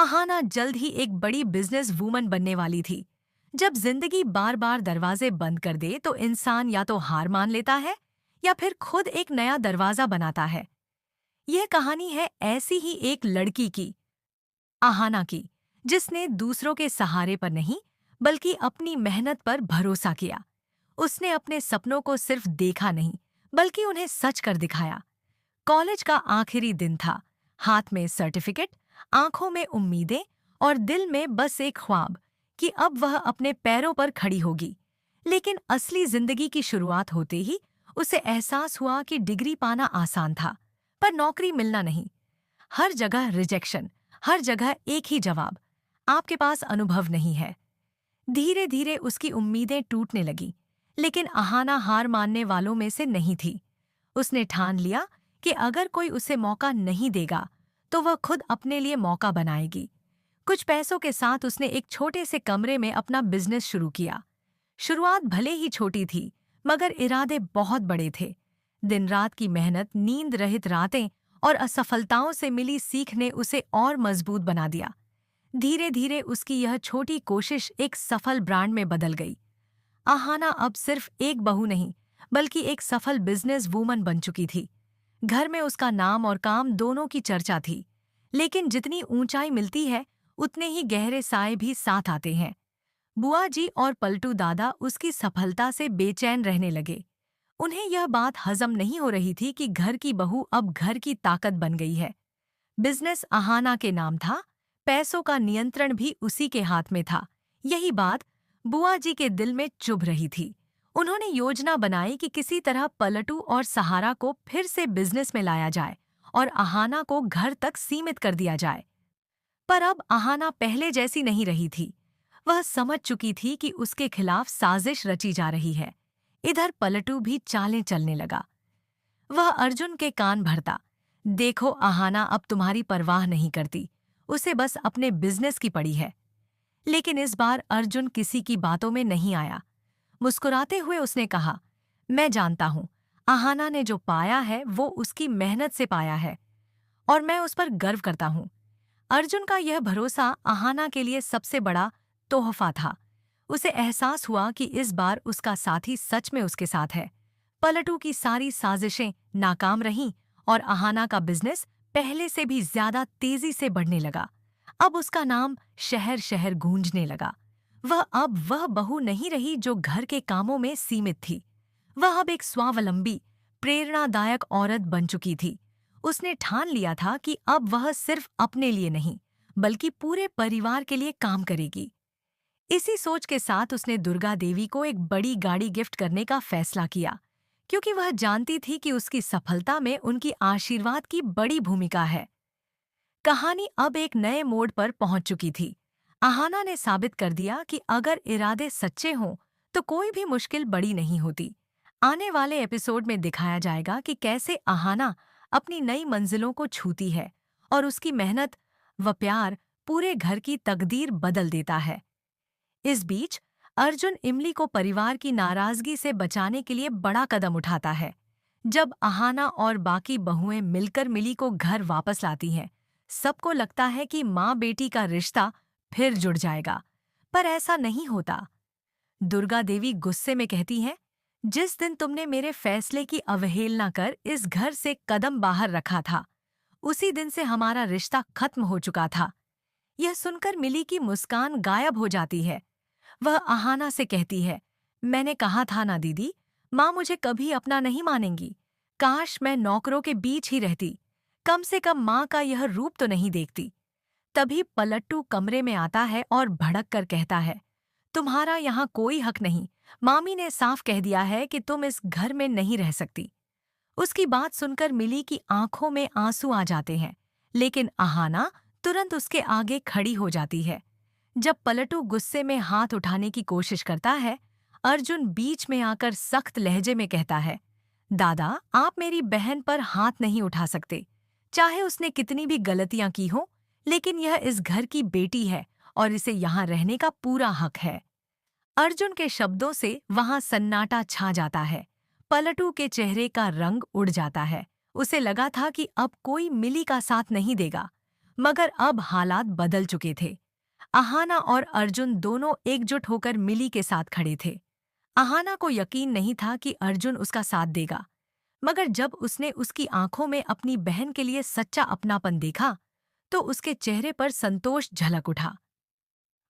अहाना जल्द ही एक बड़ी बिजनेस वूमन बनने वाली थी। जब जिंदगी बार बार दरवाजे बंद कर दे तो इंसान या तो हार मान लेता है या फिर खुद एक नया दरवाजा बनाता है। यह कहानी है ऐसी ही एक लड़की की, अहाना की, जिसने दूसरों के सहारे पर नहीं बल्कि अपनी मेहनत पर भरोसा किया। उसने अपने सपनों को सिर्फ देखा नहीं बल्कि उन्हें सच कर दिखाया। कॉलेज का आखिरी दिन था। हाथ में सर्टिफिकेट, आंखों में उम्मीदें और दिल में बस एक ख्वाब कि अब वह अपने पैरों पर खड़ी होगी। लेकिन असली जिंदगी की शुरुआत होते ही उसे एहसास हुआ कि डिग्री पाना आसान था, पर नौकरी मिलना नहीं। हर जगह रिजेक्शन, हर जगह एक ही जवाब, आपके पास अनुभव नहीं है। धीरे धीरे उसकी उम्मीदें टूटने लगी, लेकिन अहाना हार मानने वालों में से नहीं थी। उसने ठान लिया कि अगर कोई उसे मौका नहीं देगा तो वह खुद अपने लिए मौका बनाएगी। कुछ पैसों के साथ उसने एक छोटे से कमरे में अपना बिजनेस शुरू किया। शुरुआत भले ही छोटी थी, मगर इरादे बहुत बड़े थे। दिन रात की मेहनत, नींद रहित रातें और असफलताओं से मिली सीख ने उसे और मजबूत बना दिया। धीरे धीरे उसकी यह छोटी कोशिश एक सफल ब्रांड में बदल गई। अहाना अब सिर्फ एक बहू नहीं, बल्कि एक सफल बिजनेस वूमन बन चुकी थी। घर में उसका नाम और काम दोनों की चर्चा थी। लेकिन जितनी ऊंचाई मिलती है, उतने ही गहरे साए भी साथ आते हैं। बुआ जी और पलटू दादा उसकी सफलता से बेचैन रहने लगे। उन्हें यह बात हजम नहीं हो रही थी कि घर की बहू अब घर की ताकत बन गई है। बिजनेस अहाना के नाम था, पैसों का नियंत्रण भी उसी के हाथ में था। यही बात बुआ जी के दिल में चुभ रही थी। उन्होंने योजना बनाई कि किसी तरह पलटू और सहारा को फिर से बिजनेस में लाया जाए और अहाना को घर तक सीमित कर दिया जाए। पर अब अहाना पहले जैसी नहीं रही थी। वह समझ चुकी थी कि उसके खिलाफ साजिश रची जा रही है। इधर पलटू भी चालें चलने लगा। वह अर्जुन के कान भरता, देखो अहाना अब तुम्हारी परवाह नहीं करती, उसे बस अपने बिजनेस की पड़ी है। लेकिन इस बार अर्जुन किसी की बातों में नहीं आया। मुस्कुराते हुए उसने कहा, मैं जानता हूँ, अहाना ने जो पाया है वो उसकी मेहनत से पाया है और मैं उस पर गर्व करता हूँ। अर्जुन का यह भरोसा अहाना के लिए सबसे बड़ा तोहफा था। उसे एहसास हुआ कि इस बार उसका साथी सच में उसके साथ है। पलटू की सारी साजिशें नाकाम रहीं और अहाना का बिजनेस पहले से भी ज्यादा तेजी से बढ़ने लगा। अब उसका नाम शहर शहर गूंजने लगा। वह बहू नहीं रही जो घर के कामों में सीमित थी। वह अब एक स्वावलंबी, प्रेरणादायक औरत बन चुकी थी। उसने ठान लिया था कि अब वह सिर्फ अपने लिए नहीं, बल्कि पूरे परिवार के लिए काम करेगी। इसी सोच के साथ उसने दुर्गा देवी को एक बड़ी गाड़ी गिफ्ट करने का फैसला किया, क्योंकि वह जानती थी कि उसकी सफलता में उनकी आशीर्वाद की बड़ी भूमिका है। कहानी अब एक नए मोड़ पर पहुंच चुकी थी। अहाना ने साबित कर दिया कि अगर इरादे सच्चे हों तो कोई भी मुश्किल बड़ी नहीं होती। आने वाले एपिसोड में दिखाया जाएगा कि कैसे अहाना अपनी नई मंजिलों को छूती है और उसकी मेहनत व प्यार पूरे घर की तकदीर बदल देता है। इस बीच अर्जुन इमली को परिवार की नाराजगी से बचाने के लिए बड़ा कदम उठाता है। जब अहाना और बाकी बहुएं मिलकर मिली को घर वापस लाती हैं, सबको लगता है कि माँ बेटी का रिश्ता फिर जुड़ जाएगा, पर ऐसा नहीं होता। दुर्गा देवी गुस्से में कहती हैं, जिस दिन तुमने मेरे फैसले की अवहेलना कर इस घर से कदम बाहर रखा था, उसी दिन से हमारा रिश्ता खत्म हो चुका था। यह सुनकर मिली की मुस्कान गायब हो जाती है। वह अहाना से कहती है, मैंने कहा था ना दीदी, माँ मुझे कभी अपना नहीं मानेंगी। काश मैं नौकरों के बीच ही रहती, कम से कम माँ का यह रूप तो नहीं देखती। तभी पलट्टू कमरे में आता है और भड़क कर कहता है, तुम्हारा यहाँ कोई हक नहीं। मामी ने साफ कह दिया है कि तुम इस घर में नहीं रह सकती। उसकी बात सुनकर मिली की आंखों में आंसू आ जाते हैं, लेकिन अहाना तुरंत उसके आगे खड़ी हो जाती है। जब पलटू गुस्से में हाथ उठाने की कोशिश करता है, अर्जुन बीच में आकर सख्त लहजे में कहता है, दादा आप मेरी बहन पर हाथ नहीं उठा सकते। चाहे उसने कितनी भी गलतियां की हो, लेकिन यह इस घर की बेटी है और इसे यहाँ रहने का पूरा हक है। अर्जुन के शब्दों से वहां सन्नाटा छा जाता है। पलटू के चेहरे का रंग उड़ जाता है। उसे लगा था कि अब कोई मिली का साथ नहीं देगा, मगर अब हालात बदल चुके थे। आहाना और अर्जुन दोनों एकजुट होकर मिली के साथ खड़े थे। आहाना को यकीन नहीं था कि अर्जुन उसका साथ देगा, मगर जब उसने उसकी आंखों में अपनी बहन के लिए सच्चा अपनापन देखा, तो उसके चेहरे पर संतोष झलक उठा।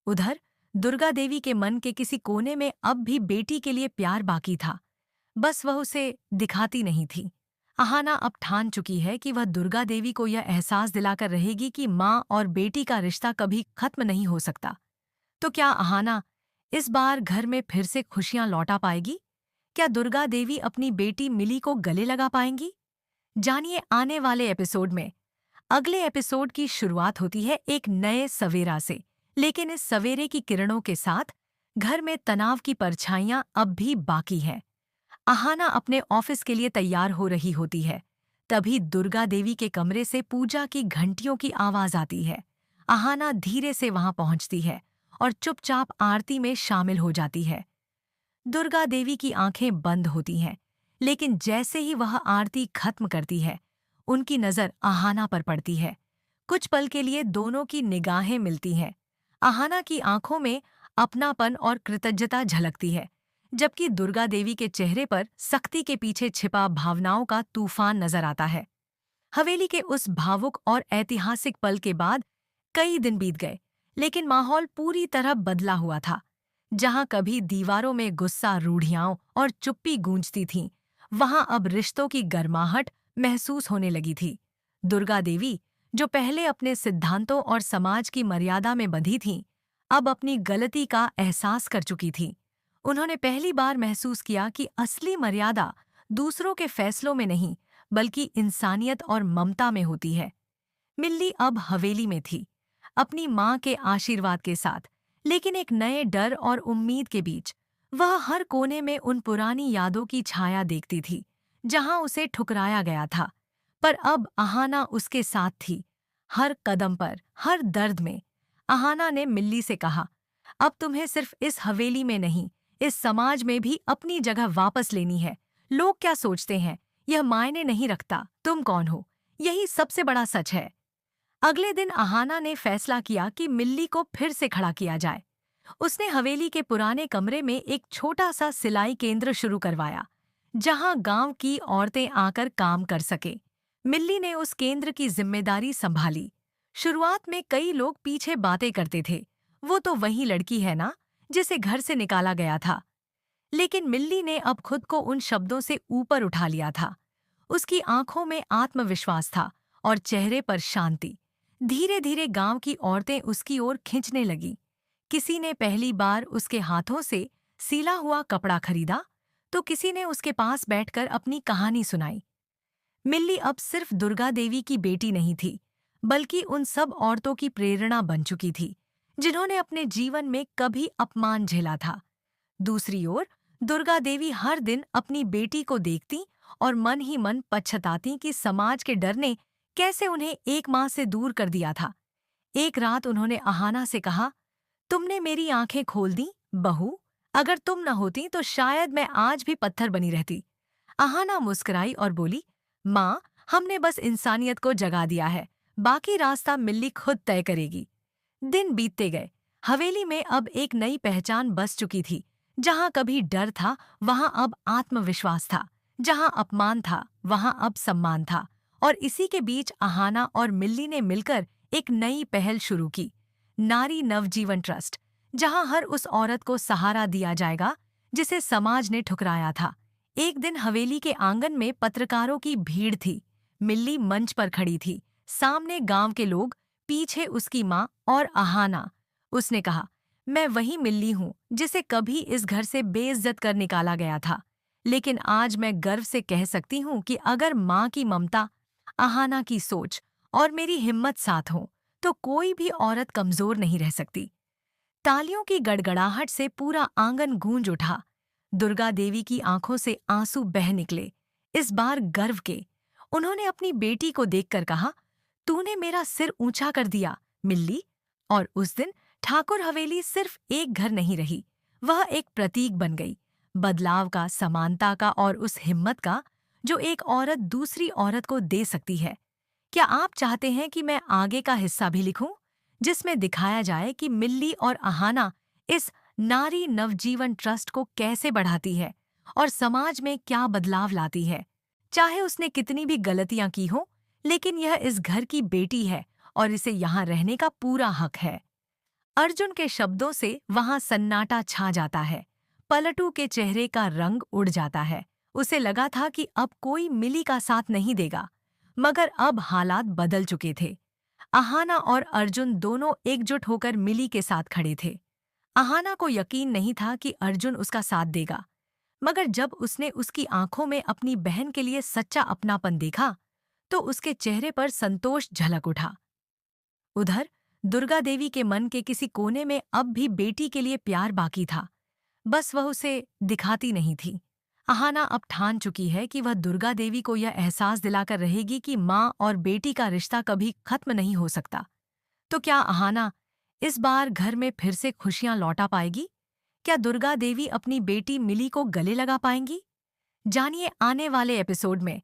उधर दुर्गा देवी के मन के किसी कोने में अब भी बेटी के लिए प्यार बाकी था, बस वह उसे दिखाती नहीं थी। आहाना अब ठान चुकी है कि वह दुर्गा देवी को यह एहसास दिलाकर रहेगी कि माँ और बेटी का रिश्ता कभी खत्म नहीं हो सकता। तो क्या आहाना इस बार घर में फिर से खुशियां लौटा पाएगी? क्या दुर्गा देवी अपनी बेटी मिली को गले लगा पाएंगी? जानिए आने वाले एपिसोड में। अगले एपिसोड की शुरुआत होती है एक नए सवेरा से, लेकिन इस सवेरे की किरणों के साथ घर में तनाव की परछाइयां अब भी बाकी हैं। आहाना अपने ऑफिस के लिए तैयार हो रही होती है। तभी दुर्गा देवी के कमरे से पूजा की घंटियों की आवाज आती है। आहाना धीरे से वहां पहुंचती है और चुपचाप आरती में शामिल हो जाती है। दुर्गा देवी की आंखें बंद होती हैं, लेकिन जैसे ही वह आरती खत्म करती है, उनकी नजर आहाना पर पड़ती है। कुछ पल के लिए दोनों की निगाहें मिलती हैं। आहाना की आंखों में अपनापन और कृतज्ञता झलकती है, जबकि दुर्गा देवी के चेहरे पर सख्ती के पीछे छिपा भावनाओं का तूफान नजर आता है। हवेली के उस भावुक और ऐतिहासिक पल के बाद कई दिन बीत गए, लेकिन माहौल पूरी तरह बदला हुआ था। जहां कभी दीवारों में गुस्सा, रूढ़ियाओं और चुप्पी गूंजती थीं, वहां अब रिश्तों की गर्माहट महसूस होने लगी थी। दुर्गा देवी, जो पहले अपने सिद्धांतों और समाज की मर्यादा में बंधी थीं, अब अपनी गलती का एहसास कर चुकी थीं। उन्होंने पहली बार महसूस किया कि असली मर्यादा दूसरों के फैसलों में नहीं, बल्कि इंसानियत और ममता में होती है। मिल्ली अब हवेली में थी, अपनी माँ के आशीर्वाद के साथ, लेकिन एक नए डर और उम्मीद के बीच। वह हर कोने में उन पुरानी यादों की छाया देखती थी, जहां उसे ठुकराया गया था। पर अब आहाना उसके साथ थी, हर कदम पर, हर दर्द में। आहाना ने मिल्ली से कहा, अब तुम्हें सिर्फ इस हवेली में नहीं, इस समाज में भी अपनी जगह वापस लेनी है। लोग क्या सोचते हैं, यह मायने नहीं रखता, तुम कौन हो, यही सबसे बड़ा सच है। अगले दिन आहाना ने फैसला किया कि मिल्ली को फिर से खड़ा किया जाए। उसने हवेली के पुराने कमरे में एक छोटा सा सिलाई केंद्र शुरू करवाया, जहां गांव की औरतें आकर काम कर सके। मिल्ली ने उस केंद्र की जिम्मेदारी संभाली। शुरुआत में कई लोग पीछे बातें करते थे, वो तो वही लड़की है ना, जिसे घर से निकाला गया था। लेकिन मिल्ली ने अब खुद को उन शब्दों से ऊपर उठा लिया था। उसकी आंखों में आत्मविश्वास था और चेहरे पर शांति। धीरे धीरे गांव की औरतें उसकी ओर खींचने लगीं। किसी ने पहली बार उसके हाथों से सीला हुआ कपड़ा खरीदा, तो किसी ने उसके पास बैठकर अपनी कहानी सुनाई। मिल्ली अब सिर्फ दुर्गा देवी की बेटी नहीं थी, बल्कि उन सब औरतों की प्रेरणा बन चुकी थी, जिन्होंने अपने जीवन में कभी अपमान झेला था। दूसरी ओर दुर्गा देवी हर दिन अपनी बेटी को देखती और मन ही मन पछताती कि समाज के डर ने कैसे उन्हें एक माँ से दूर कर दिया था। एक रात उन्होंने आहाना से कहा, तुमने मेरी आंखें खोल दी, बहू। अगर तुम न होती तो शायद मैं आज भी पत्थर बनी रहती। आहाना मुस्कुराई और बोली, माँ, हमने बस इंसानियत को जगा दिया है, बाकी रास्ता मिल्ली खुद तय करेगी। दिन बीतते गए। हवेली में अब एक नई पहचान बस चुकी थी। जहां कभी डर था, वहां अब आत्मविश्वास था। जहां अपमान था, वहां अब सम्मान था। और इसी के बीच आहाना और मिल्ली ने मिलकर एक नई पहल शुरू की, नारी नवजीवन ट्रस्ट, जहां हर उस औरत को सहारा दिया जाएगा जिसे समाज ने ठुकराया था। एक दिन हवेली के आंगन में पत्रकारों की भीड़ थी। मिल्ली मंच पर खड़ी थी, सामने गांव के लोग, पीछे उसकी माँ और आहाना। उसने कहा, मैं वही मिल्ली हूँ जिसे कभी इस घर से बेइज्जत कर निकाला गया था, लेकिन आज मैं गर्व से कह सकती हूँ कि अगर माँ की ममता, आहाना की सोच और मेरी हिम्मत साथ हो, तो कोई भी औरत कमजोर नहीं रह सकती। तालियों की गड़गड़ाहट से पूरा आंगन गूंज उठा। दुर्गा देवी की आंखों से आंसू बह निकले, इस बार गर्व के। उन्होंने अपनी बेटी को देखकर कहा, तूने मेरा सिर ऊंचा कर दिया, मिल्ली। और उस दिन ठाकुर हवेली सिर्फ एक घर नहीं रही, वह एक प्रतीक बन गई, बदलाव का, समानता का और उस हिम्मत का जो एक औरत दूसरी औरत को दे सकती है। क्या आप चाहते हैं कि मैं आगे का हिस्सा भी लिखूं, जिसमें दिखाया जाए कि मिल्ली और अहाना इस नारी नवजीवन ट्रस्ट को कैसे बढ़ाती है और समाज में क्या बदलाव लाती है? चाहे उसने कितनी भी गलतियां की हो, लेकिन यह इस घर की बेटी है और इसे यहाँ रहने का पूरा हक है। अर्जुन के शब्दों से वहां सन्नाटा छा जाता है। पलटू के चेहरे का रंग उड़ जाता है। उसे लगा था कि अब कोई मिली का साथ नहीं देगा, मगर अब हालात बदल चुके थे। अहाना और अर्जुन दोनों एकजुट होकर मिली के साथ खड़े थे। अहाना को यकीन नहीं था कि अर्जुन उसका साथ देगा, मगर जब उसने उसकी आंखों में अपनी बहन के लिए सच्चा अपनापन देखा, तो उसके चेहरे पर संतोष झलक उठा। उधर दुर्गा देवी के मन के किसी कोने में अब भी बेटी के लिए प्यार बाकी था, बस वह उसे दिखाती नहीं थी। अहाना अब ठान चुकी है कि वह दुर्गा देवी को यह एहसास दिलाकर रहेगी कि माँ और बेटी का रिश्ता कभी खत्म नहीं हो सकता। तो क्या अहाना इस बार घर में फिर से खुशियां लौटा पाएगी? क्या दुर्गा देवी अपनी बेटी मिली को गले लगा पाएंगी? जानिए आने वाले एपिसोड में।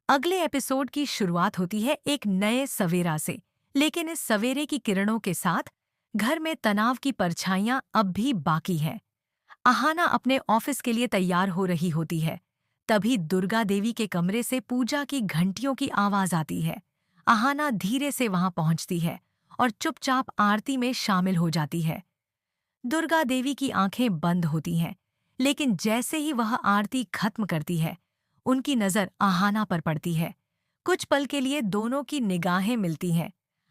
अगले एपिसोड की शुरुआत होती है एक नए सवेरा से, लेकिन इस सवेरे की किरणों के साथ घर में तनाव की परछाइयां अब भी बाकी हैं। अहाना अपने ऑफिस के लिए तैयार हो रही होती है। तभी दुर्गा देवी के कमरे से पूजा की घंटियों की आवाज आती है। अहाना धीरे से वहां पहुंचती है और चुपचाप आरती में शामिल हो जाती है। दुर्गा देवी की आंखें बंद होती हैं, लेकिन जैसे ही वह आरती खत्म करती है, उनकी नजर अहाना पर पड़ती है। कुछ पल के लिए दोनों की निगाहें मिलती हैं।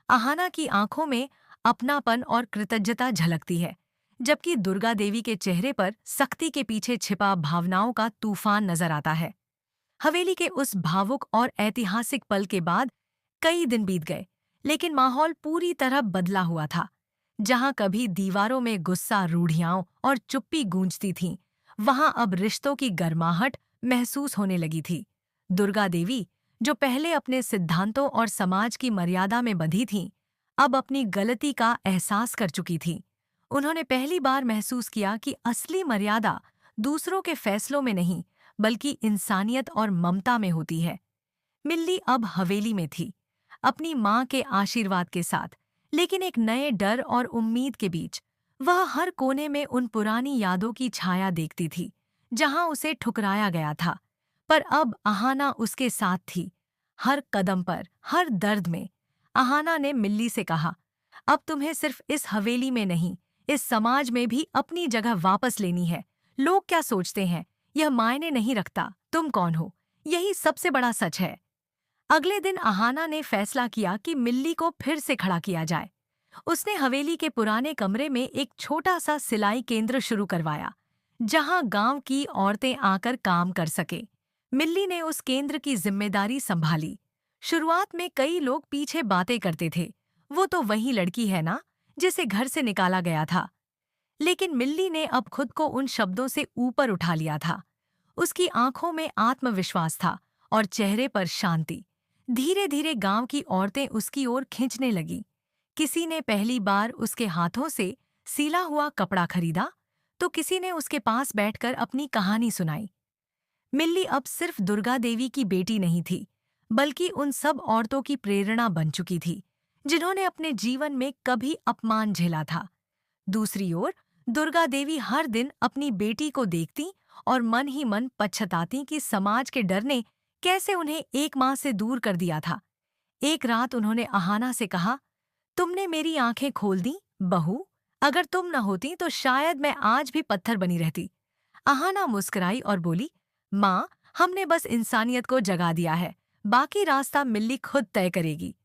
अहाना की आंखों में अपनापन और कृतज्ञता झलकती है, जबकि दुर्गा देवी के चेहरे पर सख्ती के पीछे छिपा भावनाओं का तूफान नजर आता है। हवेली के उस भावुक और ऐतिहासिक पल के बाद कई दिन बीत गए, लेकिन माहौल पूरी तरह बदला हुआ था। जहां कभी दीवारों में गुस्सा, रूढ़ियाओं और चुप्पी गूंजती थीं, वहां अब रिश्तों की गर्माहट महसूस होने लगी थी। दुर्गा देवी, जो पहले अपने सिद्धांतों और समाज की मर्यादा में बंधी थीं, अब अपनी गलती का एहसास कर चुकी थीं। उन्होंने पहली बार महसूस किया कि असली मर्यादा दूसरों के फैसलों में नहीं, बल्कि इंसानियत और ममता में होती है। मिल्ली अब हवेली में थी, अपनी माँ के आशीर्वाद के साथ, लेकिन एक नए डर और उम्मीद के बीच। वह हर कोने में उन पुरानी यादों की छाया देखती थी, जहां उसे ठुकराया गया था। पर अब अहाना उसके साथ थी, हर कदम पर, हर दर्द में। अहाना ने मिल्ली से कहा, अब तुम्हें सिर्फ इस हवेली में नहीं, इस समाज में भी अपनी जगह वापस लेनी है। लोग क्या सोचते हैं, यह मायने नहीं रखता, तुम कौन हो, यही सबसे बड़ा सच है। अगले दिन अहाना ने फैसला किया कि मिल्ली को फिर से खड़ा किया जाए। उसने हवेली के पुराने कमरे में एक छोटा सा सिलाई केंद्र शुरू करवाया, जहां गांव की औरतें आकर काम कर सके। मिल्ली ने उस केंद्र की जिम्मेदारी संभाली। शुरुआत में कई लोग पीछे बातें करते थे, वो तो वही लड़की है ना, जिसे घर से निकाला गया था। लेकिन मिल्ली ने अब खुद को उन शब्दों से ऊपर उठा लिया था। उसकी आंखों में आत्मविश्वास था और चेहरे पर शांति। धीरे धीरे गांव की औरतें उसकी ओर खींचने लगीं। किसी ने पहली बार उसके हाथों से सीला हुआ कपड़ा खरीदा, तो किसी ने उसके पास बैठकर अपनी कहानी सुनाई। मिल्ली अब सिर्फ दुर्गा देवी की बेटी नहीं थी, बल्कि उन सब औरतों की प्रेरणा बन चुकी थी, जिन्होंने अपने जीवन में कभी अपमान झेला था। दूसरी ओर दुर्गा देवी हर दिन अपनी बेटी को देखती और मन ही मन पछताती कि समाज के डर ने कैसे उन्हें एक माँ से दूर कर दिया था। एक रात उन्होंने अहाना से कहा, तुमने मेरी आंखें खोल दी, बहू। अगर तुम न होती तो शायद मैं आज भी पत्थर बनी रहती। अहाना मुस्कुराई और बोली, माँ, हमने बस इंसानियत को जगा दिया है, बाकी रास्ता मिल्ली खुद तय करेगी।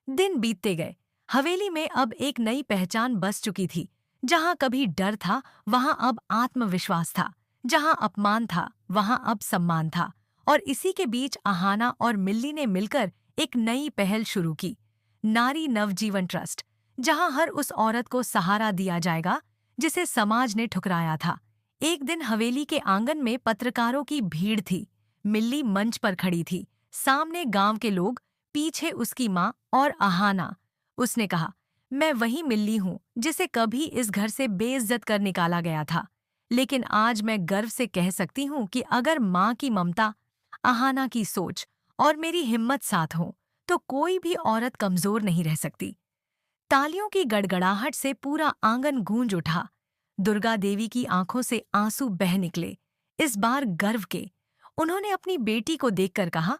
दिन बीतते गए। हवेली में अब एक नई पहचान बस चुकी थी। जहां कभी डर था, वहां अब आत्मविश्वास था। जहां अपमान था, वहां अब सम्मान था। और इसी के बीच अहाना और मिल्ली ने मिलकर एक नई पहल शुरू की, नारी नवजीवन ट्रस्ट, जहां हर उस औरत को सहारा दिया जाएगा जिसे समाज ने ठुकराया था। एक दिन हवेली के आंगन में पत्रकारों की भीड़ थी। मिल्ली मंच पर खड़ी थी, सामने गांव के लोग, पीछे उसकी माँ और अहाना। उसने कहा, मैं वही मिल्ली हूँ जिसे कभी इस घर से बेइज्जत कर निकाला गया था, लेकिन आज मैं गर्व से कह सकती हूँ कि अगर माँ की ममता, अहाना की सोच और मेरी हिम्मत साथ हो, तो कोई भी औरत कमजोर नहीं रह सकती। तालियों की गड़गड़ाहट से पूरा आंगन गूंज उठा। दुर्गा देवी की आंखों से आंसू बह निकले, इस बार गर्व के। उन्होंने अपनी बेटी को देखकर कहा,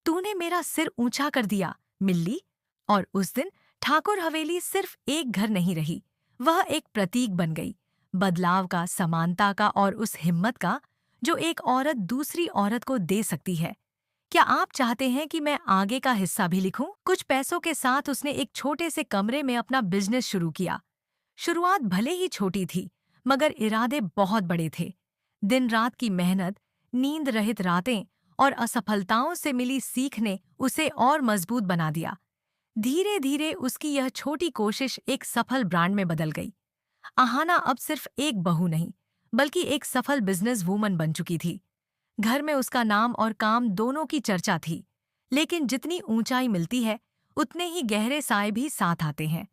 तूने मेरा सिर ऊंचा कर दिया, मिल्ली। और उस दिन ठाकुर हवेली सिर्फ एक घर नहीं रही, वह एक प्रतीक बन गई, बदलाव का, समानता का और उस हिम्मत का जो एक औरत दूसरी औरत को दे सकती है। क्या आप चाहते हैं कि मैं आगे का हिस्सा भी लिखूं? कुछ पैसों के साथ उसने एक छोटे से कमरे में अपना बिजनेस शुरू किया। शुरुआत भले ही छोटी थी, मगर इरादे बहुत बड़े थे। दिन रात की मेहनत, नींद रहित रातें और असफलताओं से मिली सीख ने उसे और मजबूत बना दिया। धीरे धीरे उसकी यह छोटी कोशिश एक सफल ब्रांड में बदल गई। आहाना अब सिर्फ एक बहू नहीं, बल्कि एक सफल बिजनेस वूमन बन चुकी थी। घर में उसका नाम और काम दोनों की चर्चा थी। लेकिन जितनी ऊंचाई मिलती है, उतने ही गहरे साए भी साथ आते हैं।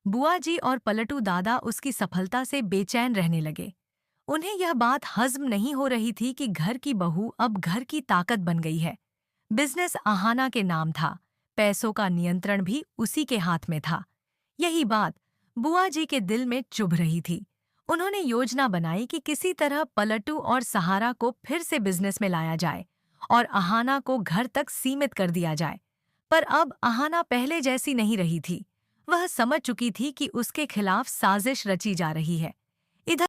बुआ जी और पलटू दादा उसकी सफलता से बेचैन रहने लगे। उन्हें यह बात हज़्म नहीं हो रही थी कि घर की बहू अब घर की ताकत बन गई है। बिजनेस आहाना के नाम था, पैसों का नियंत्रण भी उसी के हाथ में था। यही बात बुआ जी के दिल में चुभ रही थी। उन्होंने योजना बनाई कि किसी तरह पलटू और सहारा को फिर से बिजनेस में लाया जाए और आहाना को घर तक सीमित कर दिया जाए। पर अब आहाना पहले जैसी नहीं रही थी। वह समझ चुकी थी कि उसके खिलाफ साजिश रची जा रही है।